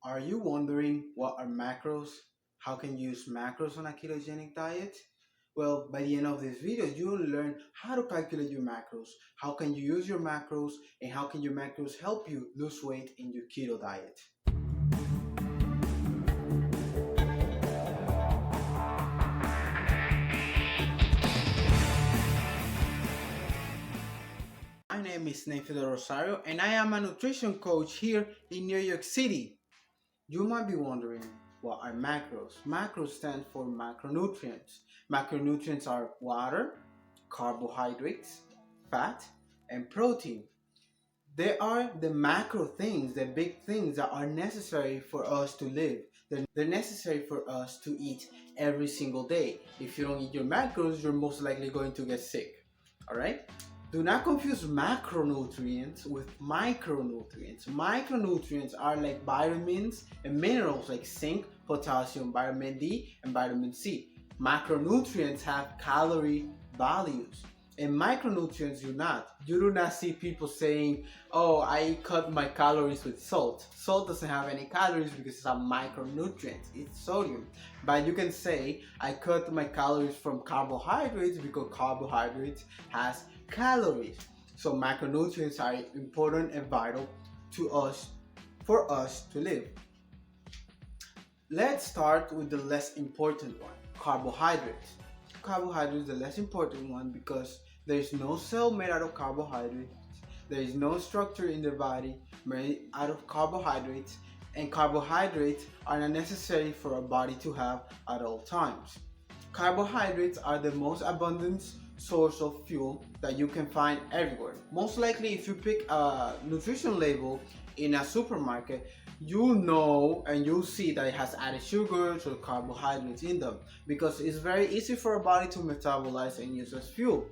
Are you wondering what are macros? How can you use macros on a ketogenic diet? Well, by the end of this video, you'll learn how to calculate your macros, how can you use your macros, and how can your macros help you lose weight in your keto diet. My name is Neyfi Del Rosario, and I am a nutrition coach here in New York City. You might be wondering, what are macros? Macros stand for macronutrients. Macronutrients are water, carbohydrates, fat, and protein. They are the macro things, the big things that are necessary for us to live. They're necessary for us to eat every single day. If you don't eat your macros, you're most likely going to get sick. All right? Do not confuse macronutrients with micronutrients. Micronutrients are like vitamins and minerals like zinc, potassium, vitamin D, and vitamin C. Macronutrients have calorie values, and micronutrients do not. You do not see people saying, oh, I cut my calories with salt. Salt doesn't have any calories because it's a micronutrient, it's sodium. But you can say, I cut my calories from carbohydrates because carbohydrates has calories. So macronutrients are important and vital to us, for us to live. Let's start with the less important one, carbohydrates. Carbohydrates is the less important one because there is no cell made out of carbohydrates. There is no structure in the body made out of carbohydrates, and carbohydrates are not necessary for our body to have at all times. Carbohydrates are the most abundant source of fuel that you can find everywhere. Most likely, if you pick a nutrition label in a supermarket, you'll know and you'll see that it has added sugars or carbohydrates in them because it's very easy for our body to metabolize and use as fuel.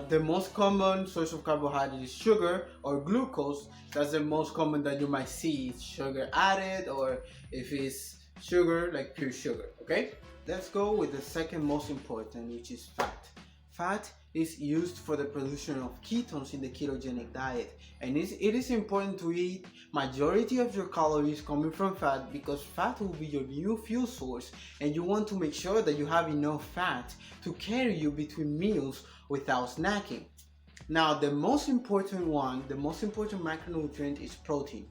The most common source of carbohydrate is sugar or glucose. That's the most common that you might see. It's sugar added, or if it's sugar, like pure sugar. Okay, let's go with the second most important, which is fat. Fat is used for the production of ketones in the ketogenic diet, and it is important to eat majority of your calories coming from fat because fat will be your new fuel source, and you want to make sure that you have enough fat to carry you between meals without snacking. Now, the most important one, the most important macronutrient is protein.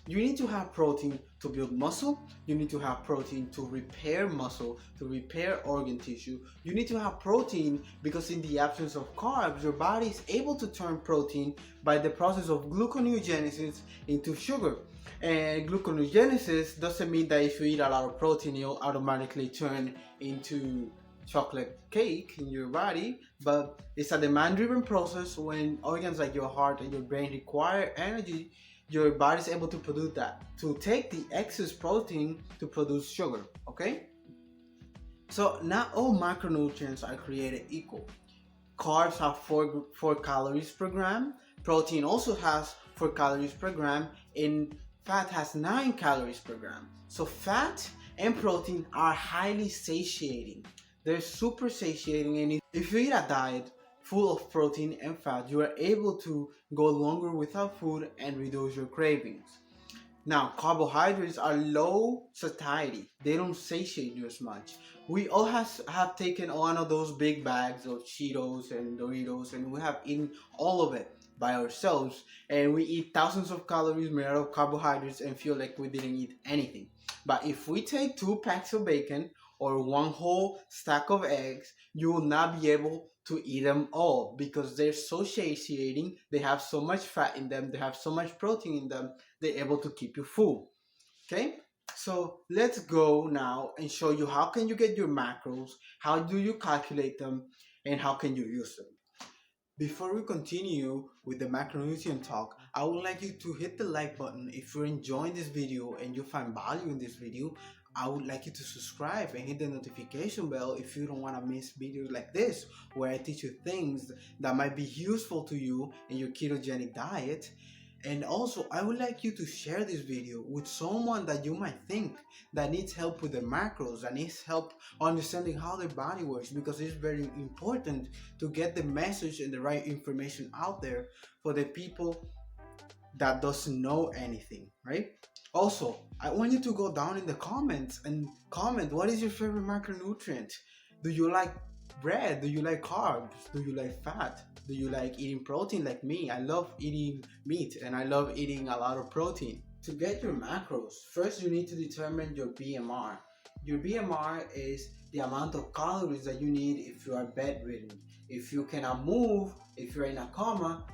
You need to have protein to build muscle. You need to have protein to repair muscle, to repair organ tissue. You need to have protein because in the absence of carbs, your body is able to turn protein by the process of gluconeogenesis into sugar. And gluconeogenesis doesn't mean that if you eat a lot of protein, you'll automatically turn into chocolate cake in your body, but it's a demand-driven process. When organs like your heart and your brain require energy, your body is able to produce that, to take the excess protein to produce sugar. Okay, so not all macronutrients are created equal. Carbs have 4 calories per gram, protein also has 4 calories per gram, and fat has 9 calories per gram. So fat and protein are highly satiating. They're super satiating, and if you eat a diet full of protein and fat, you are able to go longer without food and reduce your cravings. Now, carbohydrates are low satiety. They don't satiate you as much. We all have taken one of those big bags of Cheetos and Doritos, and we have eaten all of it by ourselves, and we eat thousands of calories made out of carbohydrates and feel like we didn't eat anything. But if we take 2 packs of bacon or 1 whole stack of eggs, you will not be able to eat them all because they're so satiating. They have so much fat in them, they have so much protein in them, they're able to keep you full. Okay, so let's go now and show you how can you get your macros, how do you calculate them, and how can you use them. Before we continue with the macronutrient talk, I would like you to hit the like button if you're enjoying this video and you find value in this video. I would like you to subscribe and hit the notification bell if you don't want to miss videos like this, where I teach you things that might be useful to you in your ketogenic diet. And also, I would like you to share this video with someone that you might think that needs help with their macros, that needs help understanding how their body works, because it's very important to get the message and the right information out there for the people that doesn't know anything, right? Also, I want you to go down in the comments and comment what is your favorite macronutrient. Do you like bread? Do you like carbs? Do you like fat? Do you like eating protein like me? I love eating meat and I love eating a lot of protein. To get your macros, first you need to determine your BMR. Your BMR is the amount of calories that you need if you are bedridden. If you cannot move, if you're in a coma,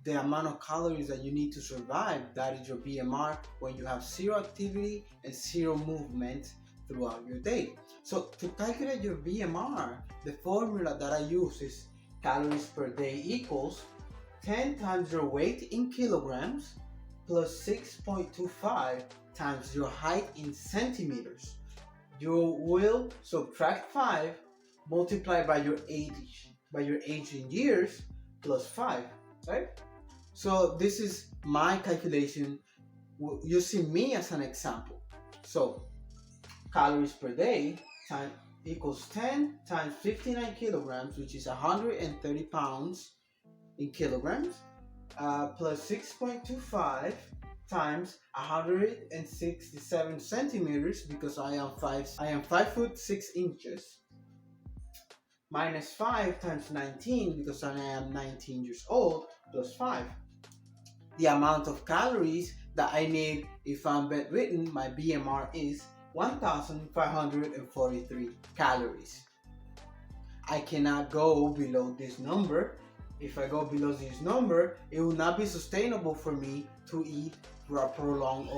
the amount of calories that you need to survive, that is your BMR when you have zero activity and zero movement throughout your day. So to calculate your BMR, the formula that I use is calories per day equals 10 times your weight in kilograms plus 6.25 times your height in centimeters. You will subtract 5, multiply by your age in years, plus 5, right? So this is my calculation using me as an example. So calories per day equals 10 times 59 kilograms, which is 130 pounds in kilograms, plus 6.25 times 167 centimeters, because I am 5 foot 6 inches, minus 5 times 19 because I am 19 years old, plus 5. The amount of calories that I need if I'm bedridden, my BMR is 1,543 calories. I cannot go below this number. If I go below this number, it will not be sustainable for me to eat for a prolonged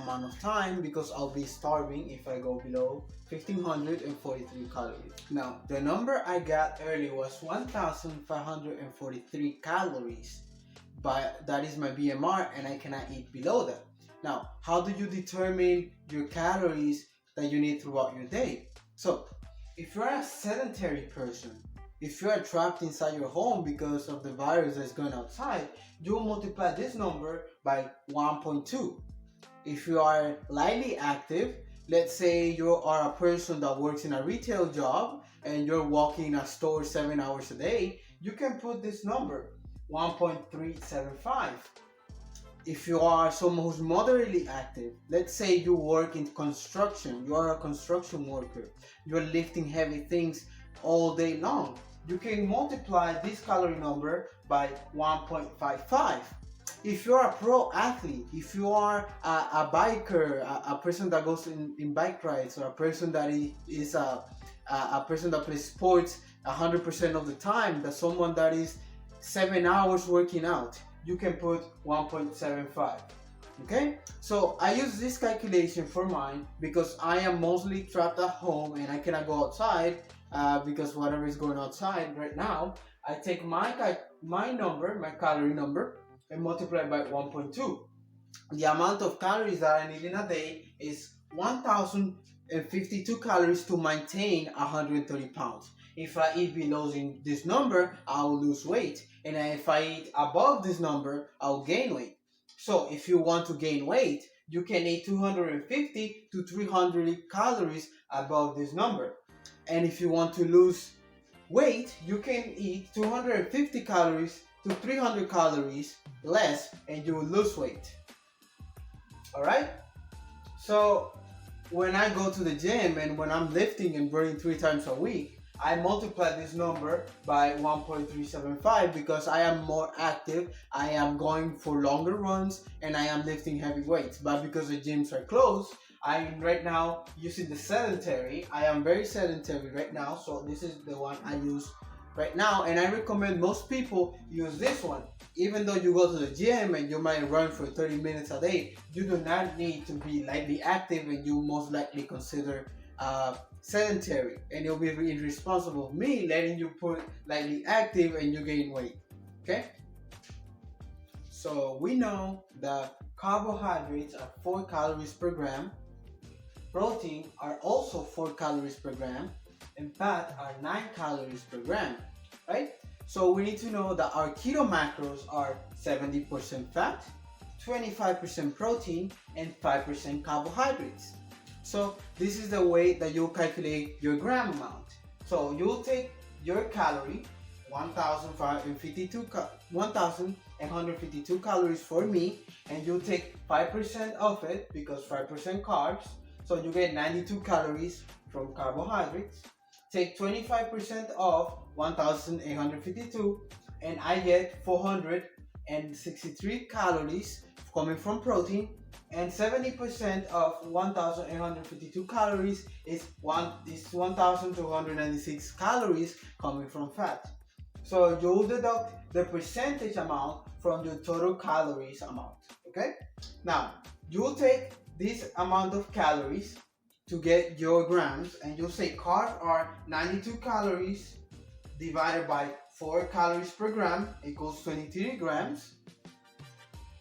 amount of time, because I'll be starving if I go below 1,543 calories. Now, the number I got earlier was 1,543 calories, but that is my BMR and I cannot eat below that. Now, how do you determine your calories that you need throughout your day? So, if you're a sedentary person, if you are trapped inside your home because of the virus that's going outside, you will multiply this number by 1.2. If you are lightly active, let's say you are a person that works in a retail job and you're walking in a store 7 hours a day, you can put this number, 1.375. If you are someone who's moderately active, let's say you work in construction, you are a construction worker, you're lifting heavy things all day long, you can multiply this calorie number by 1.55. If you're a pro athlete, if you are a biker, a person that goes in bike rides, or a person that is a person that plays sports 100% of the time, that's someone that is 7 hours working out, you can put 1.75. Okay, so I use this calculation for mine because I am mostly trapped at home and I cannot go outside because whatever is going outside right now. I take my calorie number, and multiply by 1.2. The amount of calories that I need in a day is 1,052 calories to maintain 130 pounds. If I eat below this number, I will lose weight, and if I eat above this number, I'll gain weight. So if you want to gain weight, you can eat 250 to 300 calories above this number. And if you want to lose weight, you can eat 250 calories to 300 calories less and you will lose weight. Alright? So when I go to the gym and when I'm lifting and burning 3 times a week, I multiply this number by 1.375 because I am more active, I am going for longer runs, and I am lifting heavy weights. But because the gyms are closed, I am right now using the sedentary. I am very sedentary right now, so this is the one I use right now, and I recommend most people use this one. Even though you go to the gym and you might run for 30 minutes a day, you do not need to be lightly active, and you most likely consider sedentary, and it'll be irresponsible of me letting you put lightly active and you gain weight. Okay, so we know that carbohydrates are 4 calories per gram, protein are also 4 calories per gram, and fat are 9 calories per gram, right? So we need to know that our keto macros are 70% fat, 25% protein, and 5% carbohydrates. So this is the way that you'll calculate your gram amount. So you'll take your calorie, 1,052 1,852 calories for me, and you take 5% of it because 5% carbs, so you get 92 calories from carbohydrates. Take 25% of 1,852, and I get 463 calories coming from protein, and 70% of 1,852 calories is 1,296 calories coming from fat. So you'll deduct the percentage amount from your total calories amount. Okay? Now, you'll take this amount of calories to get your grams, and you'll say carbs are 92 calories divided by 4 calories per gram equals 23 grams.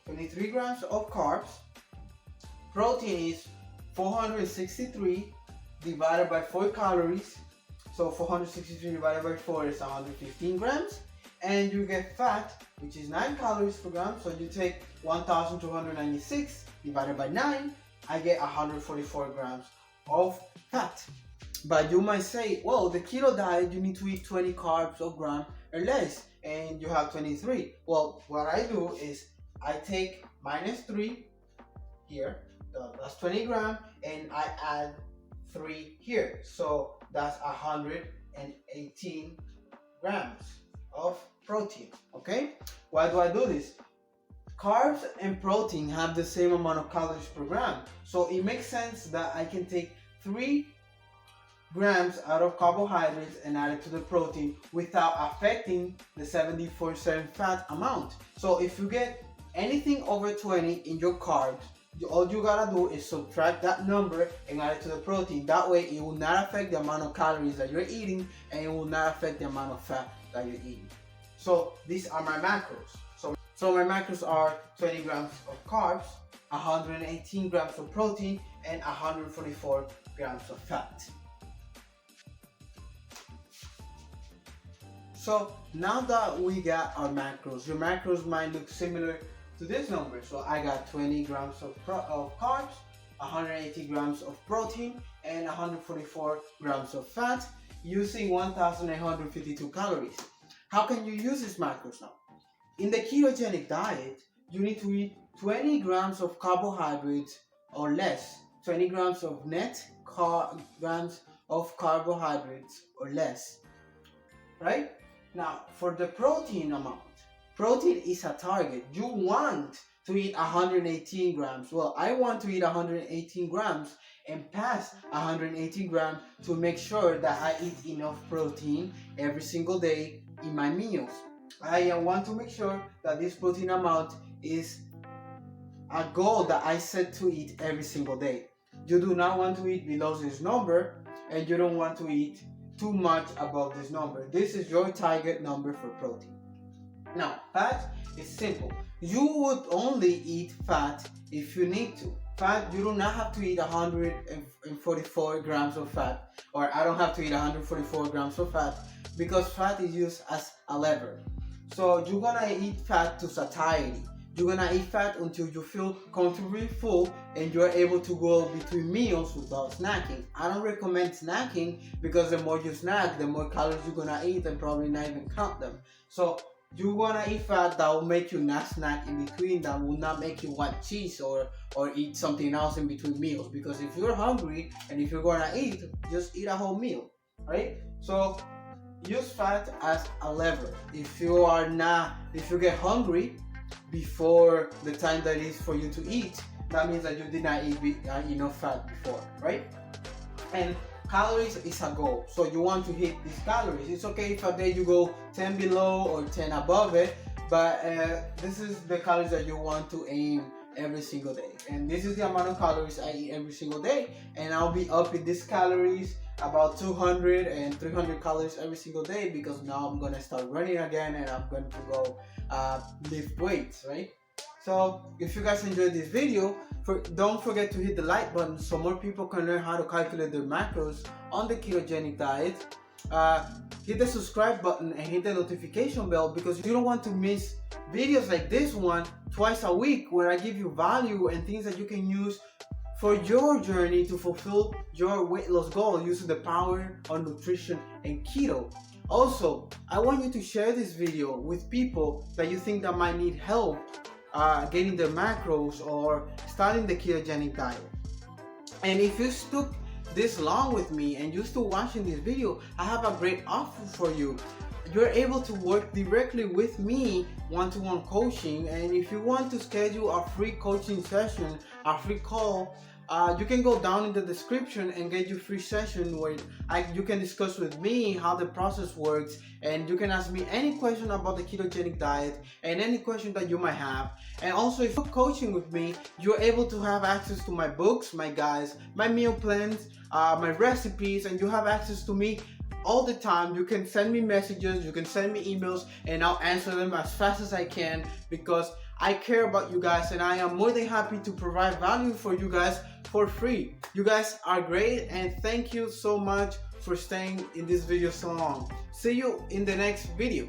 23 grams of carbs. Protein is 463 divided by 4 calories. So 463 divided by 4 is 115 grams. And you get fat, which is 9 calories per gram. So you take 1,296 divided by 9. I get 144 grams of fat. But you might say, well, the keto diet, you need to eat 20 carbs a gram or less, and you have 23. Well, what I do is I take minus 3 here, that's 20 grams, and I add 3 here. So that's 118 grams of protein, okay? Why do I do this? Carbs and protein have the same amount of calories per gram. So it makes sense that I can take 3 grams out of carbohydrates and add it to the protein without affecting the 74% fat amount. So if you get anything over 20 in your carbs, all you gotta do is subtract that number and add it to the protein. That way it will not affect the amount of calories that you're eating, and it will not affect the amount of fat that you're eating. So these are my macros. So my macros are 20 grams of carbs, 118 grams of protein, and 144 grams of fat. So now that we got our macros, your macros might look similar to this number. So I got 20 grams of carbs, 180 grams of protein, and 144 grams of fat, using 1,852 calories. How can you use these macros now? In the ketogenic diet, you need to eat 20 grams of carbohydrates or less, 20 grams of net grams of carbohydrates or less, right? Now, for the protein amount, protein is a target. You want to eat 118 grams. Well, I want to eat 118 grams and pass 118 grams to make sure that I eat enough protein every single day in my meals. I want to make sure that this protein amount is a goal that I set to eat every single day. You do not want to eat below this number, and you don't want to eat too much above this number. This is your target number for protein. Now, fat is simple. You would only eat fat if you need to. Fat, you do not have to eat 144 grams of fat, or I don't have to eat 144 grams of fat, because fat is used as a lever. So you're gonna eat fat to satiety. You're gonna eat fat until you feel comfortably full and you're able to go between meals without snacking. I don't recommend snacking because the more you snack, the more calories you're gonna eat and probably not even count them. So you wanna eat fat that will make you not snack in between, that will not make you want cheese or eat something else in between meals. Because if you're hungry and if you're gonna eat, just eat a whole meal, right? So use fat as a lever. If you get hungry before the time that is for you to eat, that means that you did not eat enough fat before, right? And calories is a goal, so you want to hit these calories. It's okay if a day you go 10 below or 10 above it, but this is the calories that you want to aim every single day. And this is the amount of calories I eat every single day, and I'll be up in these calories about 200 and 300 calories every single day, because now I'm gonna start running again and I'm going to go lift weights, right? So if you guys enjoyed this video, don't forget to hit the like button so more people can learn how to calculate their macros on the ketogenic diet. Hit the subscribe button and hit the notification bell, because you don't want to miss videos like this one twice a week, where I give you value and things that you can use for your journey to fulfill your weight loss goal using the power of nutrition and keto. Also, I want you to share this video with people that you think that might need help getting their macros or starting the ketogenic diet. And if you stuck this long with me and you're still watching this video, I have a great offer for you. You're able to work directly with me, one-to-one coaching. And if you want to schedule a free coaching session, a free call, you can go down in the description and get your free session where you can discuss with me how the process works, and you can ask me any question about the ketogenic diet and any question that you might have. And also, if you're coaching with me, you're able to have access to my books, my guides, my meal plans, my recipes, and you have access to me all the time. You can send me messages, you can send me emails, and I'll answer them as fast as I can, because I care about you guys and I am more than happy to provide value for you guys for free. You guys are great, and thank you so much for staying in this video so long. See you in the next video.